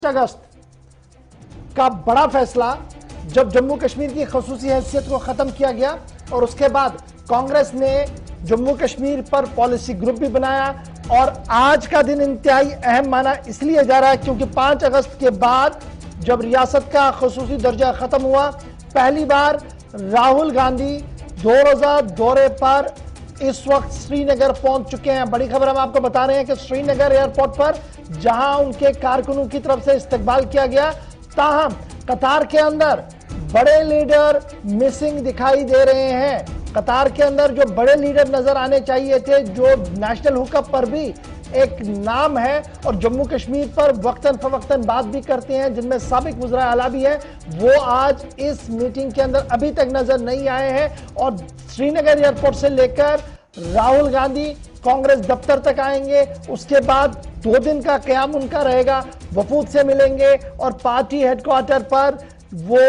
अगस्त का बड़ा फैसला जब जम्मू कश्मीर की खसूसी हैसियत को खत्म किया गया और उसके बाद कांग्रेस ने जम्मू कश्मीर पर पॉलिसी ग्रुप भी बनाया और आज का दिन इंतहाई अहम माना इसलिए जा रहा है क्योंकि 5 अगस्त के बाद जब रियासत का खसूसी दर्जा खत्म हुआ, पहली बार राहुल गांधी 2 रोजा दौरे पर इस वक्त श्रीनगर पहुंच चुके हैं। बड़ी खबर हम आपको बता रहे हैं कि श्रीनगर एयरपोर्ट पर जहां उनके कारकुनों की तरफ से इस्तकबाल किया गया, ताहम कतार के अंदर बड़े लीडर मिसिंग दिखाई दे रहे हैं। कतार के अंदर जो बड़े लीडर नजर आने चाहिए थे, जो नेशनल हुकअप पर भी एक नाम है और जम्मू कश्मीर पर वक्तन फवक्तन बात भी करते हैं, जिनमें साबिक वज़ीर आला भी हैं, वो आज इस मीटिंग के अंदर अभी तक नजर नहीं आए हैं। और श्रीनगर एयरपोर्ट से लेकर राहुल गांधी कांग्रेस दफ्तर तक आएंगे, उसके बाद 2 दिन का क़याम उनका रहेगा, वफूद से मिलेंगे और पार्टी हेडक्वार्टर पर वो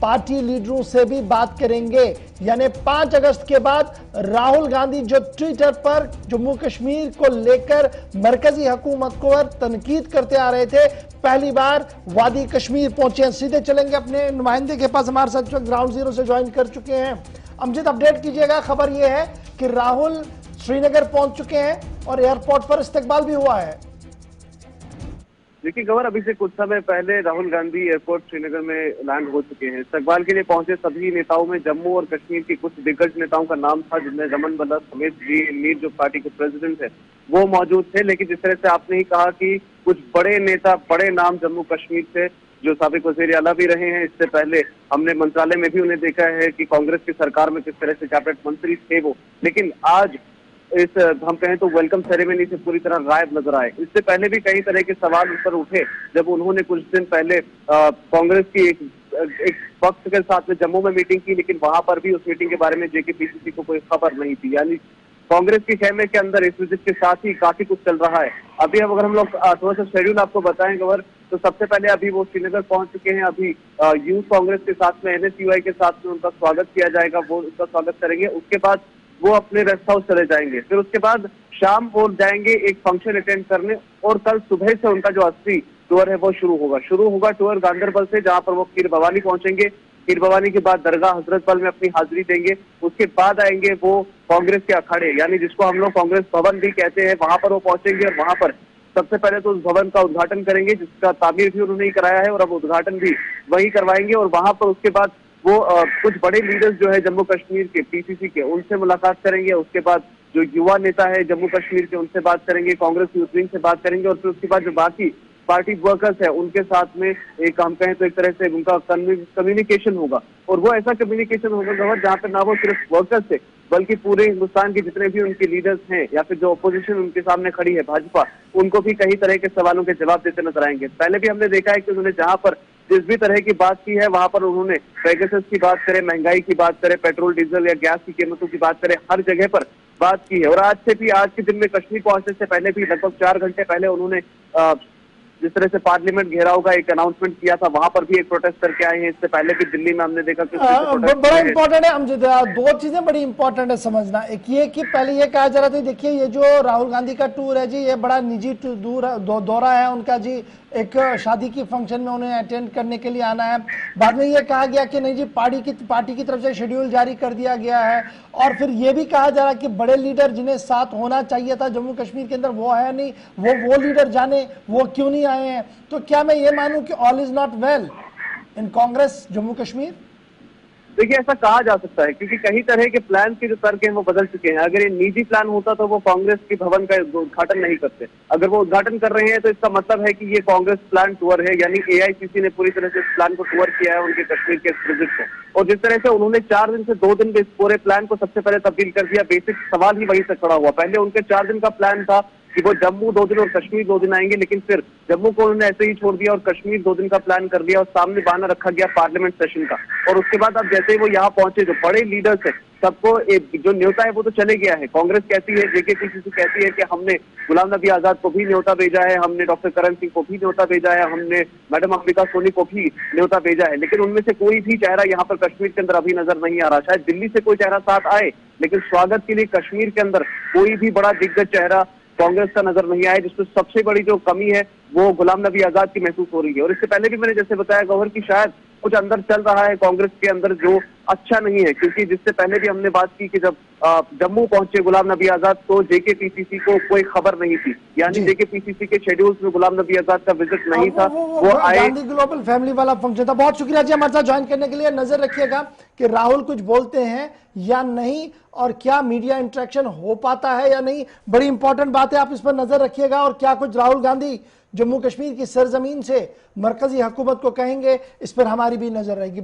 पार्टी लीडरों से भी बात करेंगे। यानी 5 अगस्त के बाद राहुल गांधी जो ट्विटर पर जम्मू कश्मीर को लेकर मरकजी हुकूमत को तनकीद करते आ रहे थे, पहली बार वादी कश्मीर पहुंचे हैं। सीधे चलेंगे अपने नुमाइंदे के पास, हमारे साथ ग्राउंड जीरो से ज्वाइन कर चुके हैं। अमजद, अपडेट कीजिएगा। खबर यह है कि राहुल श्रीनगर पहुंच चुके हैं और एयरपोर्ट पर इस्तकबाल भी हुआ है। देखिए गवर, अभी से कुछ समय पहले राहुल गांधी एयरपोर्ट श्रीनगर में लैंड हो चुके हैं। इस्तकबाल के लिए पहुंचे सभी नेताओं में जम्मू और कश्मीर के कुछ दिग्गज नेताओं का नाम था, जिनमें रमन बल्ला समेत जी मीर जो पार्टी के प्रेसिडेंट है वो मौजूद थे। लेकिन जिस तरह से आपने ही कहा कि कुछ बड़े नेता, बड़े नाम जम्मू कश्मीर से जो साबिक वज़ीर आला भी रहे हैं, इससे पहले हमने मंत्रालय में भी उन्हें देखा है कि कांग्रेस की सरकार में किस तरह से कैबिनेट मंत्री थे वो, लेकिन आज इस हम कहें तो वेलकम सेरेमनी से पूरी तरह गायब नजर आए। इससे पहले भी कई तरह के सवाल उस पर उठे जब उन्होंने कुछ दिन पहले कांग्रेस की एक वक्त के साथ में जम्मू में मीटिंग की, लेकिन वहां पर भी उस मीटिंग के बारे में जेकेपीसीसी को कोई खबर नहीं थी। यानी कांग्रेस के खेमे के अंदर इस विजिट के साथ ही काफी कुछ चल रहा है। अभी अब अगर हम लोग थोड़ा सा शेड्यूल आपको बताएं गवर, तो सबसे पहले अभी वो श्रीनगर पहुंच चुके हैं। अभी यूथ कांग्रेस के साथ में एनएसयूआई के साथ में उनका स्वागत किया जाएगा, वो उनका स्वागत करेंगे। उसके बाद वो अपने रेस्ट हाउस चले जाएंगे, फिर उसके बाद शाम को जाएंगे एक फंक्शन अटेंड करने और कल सुबह से उनका जो असली टूर है वो शुरू होगा टूर गांदरबल से, जहां पर वो खीर भवानी पहुंचेंगे। खीर भवानी के बाद दरगाह हजरत बल में अपनी हाजिरी देंगे। उसके बाद आएंगे वो कांग्रेस के अखाड़े, यानी जिसको हम लोग कांग्रेस भवन भी कहते हैं, वहां पर वो पहुंचेंगे और वहां पर सबसे पहले तो उस भवन का उद्घाटन करेंगे, जिसका तामीर भी उन्होंने ही कराया है और अब उद्घाटन भी वही करवाएंगे। और वहां पर उसके बाद वो कुछ बड़े लीडर्स जो है जम्मू कश्मीर के पीसीसी के, उनसे मुलाकात करेंगे। उसके बाद जो युवा नेता है जम्मू कश्मीर के, उनसे बात करेंगे, कांग्रेस यूथ विंग से बात करेंगे और फिर उसके बाद जो बाकी पार्टी वर्कर्स है उनके साथ में एक हम कहें तो एक तरह से उनका कम्युनिकेशन होगा। और वो ऐसा कम्युनिकेशन होगा जहां पर ना वो सिर्फ वर्कर्स से बल्कि पूरे हिंदुस्तान के जितने भी उनके लीडर्स हैं या फिर जो अपोजिशन उनके सामने खड़ी है भाजपा, उनको भी कई तरह के सवालों के जवाब देते नजर आएंगे। पहले भी हमने देखा है कि उन्होंने जहां पर जिस भी तरह की बात की है वहां पर उन्होंने पेगासस की बात करे, महंगाई की बात करे, पेट्रोल डीजल या गैस की कीमतों की बात करे, हर जगह पर बात की है। और आज के दिन में कश्मीर पहुंचने से पहले भी लगभग 4 घंटे पहले उन्होंने जिस तरह से पार्लियामेंट घेराव का एक अनाउंसमेंट किया था, वहां पर भी एक प्रोटेस्ट करके आए हैं। इससे पहले भी दिल्ली में हमने देखा कि बड़ा इंपॉर्टेंट है अमजद, 2 चीजें बड़ी इंपॉर्टेंट है समझना। एक ये कि पहले ये कहा जा रहा था, देखिए ये जो राहुल गांधी का टूर है जी, ये बड़ा निजी दौरा है उनका जी, एक शादी की फंक्शन में उन्हें अटेंड करने के लिए आना है। बाद में ये कहा गया कि नहीं जी, पार्टी की तरफ से शेड्यूल जारी कर दिया गया है। और फिर ये भी कहा जा रहा है कि बड़े लीडर जिन्हें साथ होना चाहिए था जम्मू कश्मीर के अंदर वो है नहीं, वो लीडर जाने वो क्यों नहीं आए हैं। तो क्या मैं ये मानूं कि all is not well in Congress Jammu Kashmir? देखिए ऐसा कहा जा सकता है क्योंकि कई तरह के प्लान के जो तर्क हैं वो बदल चुके हैं। अगर ये निजी प्लान होता तो वो कांग्रेस के भवन का उद्घाटन नहीं करते। अगर वो उद्घाटन कर रहे हैं तो इसका मतलब है कि ये कांग्रेस प्लान टूर है, यानी एआईसीसी ने पूरी तरह से इस प्लान को टूर किया है उनके कश्मीर के विजिट को। और जिस तरह से उन्होंने 4 दिन से 2 दिन में इस पूरे प्लान को सबसे पहले तब्दील कर दिया, बेसिक सवाल ही वहीं से खड़ा हुआ। पहले उनके 4 दिन का प्लान था कि वो जम्मू 2 दिन और कश्मीर 2 दिन आएंगे, लेकिन फिर जम्मू को उन्होंने ऐसे ही छोड़ दिया और कश्मीर 2 दिन का प्लान कर दिया और सामने बहाना रखा गया पार्लियामेंट सेशन का। और उसके बाद अब जैसे ही वो यहाँ पहुंचे, जो बड़े लीडर्स है सबको जो न्योता है वो तो चले गया है। कांग्रेस कहती है, जेकेपीसीसी कहती है कि हमने गुलाम नबी आजाद को भी न्योता भेजा है, हमने डॉक्टर करण सिंह को भी न्योता भेजा है, हमने मैडम अंबिका सोनी को भी न्योता भेजा है, लेकिन उनमें से कोई भी चेहरा यहाँ पर कश्मीर के अंदर अभी नजर नहीं आ रहा। शायद दिल्ली से कोई चेहरा साथ आए, लेकिन स्वागत के लिए कश्मीर के अंदर कोई भी बड़ा दिग्गज चेहरा कांग्रेस का नजर नहीं आया। जिसमें सबसे बड़ी जो कमी है वो गुलाम नबी आजाद की महसूस हो रही है। और इससे पहले भी मैंने जैसे बताया गौहर की शायद कुछ अंदर चल रहा है कांग्रेस के अंदर जो अच्छा नहीं है, क्योंकि जिससे पहले भी हमने बात की कि जब जम्मू पहुंचे गुलाम नबी आजाद तो जेकेपीसीसी को कोई खबर नहीं थी, यानी जेकेपीसीसी के शेड्यूल्स में गुलाम नबी आजाद का विजिट नहीं था। वो आए गांधी ग्लोबल फैमिली वाला फंक्शन था। बहुत शुक्रिया जी हमारे साथ ज्वाइन करने के लिए। नजर रखिएगा कि राहुल कुछ बोलते हैं या नहीं और क्या मीडिया इंटरेक्शन हो पाता है या नहीं। बड़ी इंपॉर्टेंट बात है, आप इस पर नजर रखिएगा। और क्या कुछ राहुल गांधी जम्मू कश्मीर की सरजमीन से मरकजी हुकूमत को कहेंगे, इस पर हमारी भी नजर रहेगी।